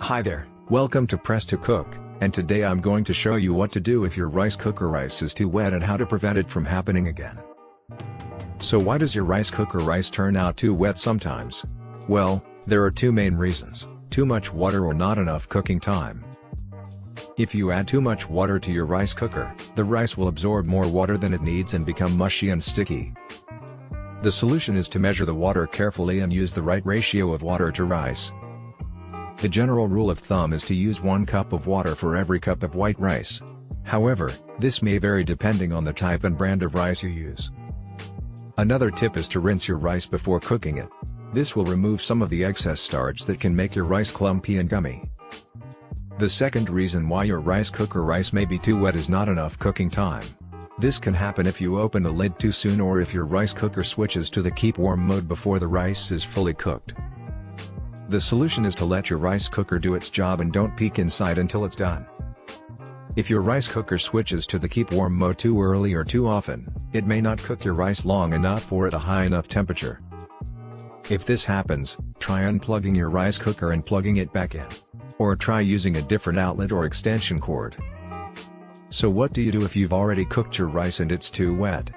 Hi there, welcome to Press to Cook, and today I'm going to show you what to do if your rice cooker rice is too wet and how to prevent it from happening again. So why does your rice cooker rice turn out too wet sometimes? Well, there are two main reasons: too much water or not enough cooking time. If you add too much water to your rice cooker, the rice will absorb more water than it needs and become mushy and sticky. The solution is to measure the water carefully and use the right ratio of water to rice. The general rule of thumb is to use 1 cup of water for every cup of white rice. However, this may vary depending on the type and brand of rice you use. Another tip is to rinse your rice before cooking it. This will remove some of the excess starch that can make your rice clumpy and gummy. The second reason why your rice cooker rice may be too wet is not enough cooking time. This can happen if you open the lid too soon or if your rice cooker switches to the keep warm mode before the rice is fully cooked. The solution is to let your rice cooker do its job and don't peek inside until it's done. If your rice cooker switches to the keep warm mode too early or too often, it may not cook your rice long enough or at a high enough temperature. If this happens, try unplugging your rice cooker and plugging it back in. Or try using a different outlet or extension cord. So what do you do if you've already cooked your rice and it's too wet?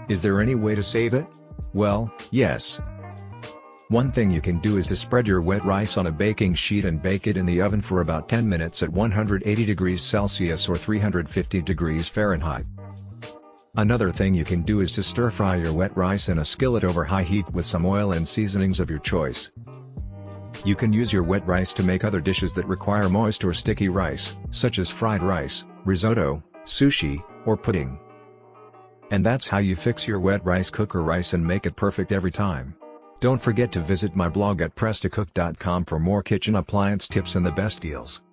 Is there any way to save it? Well, yes. One thing you can do is to spread your wet rice on a baking sheet and bake it in the oven for about 10 minutes at 180 degrees Celsius or 350 degrees Fahrenheit. Another thing you can do is to stir-fry your wet rice in a skillet over high heat with some oil and seasonings of your choice. You can use your wet rice to make other dishes that require moist or sticky rice, such as fried rice, risotto, sushi, or pudding. And that's how you fix your wet rice cooker rice and make it perfect every time. Don't forget to visit my blog at presstocook.com for more kitchen appliance tips and the best deals.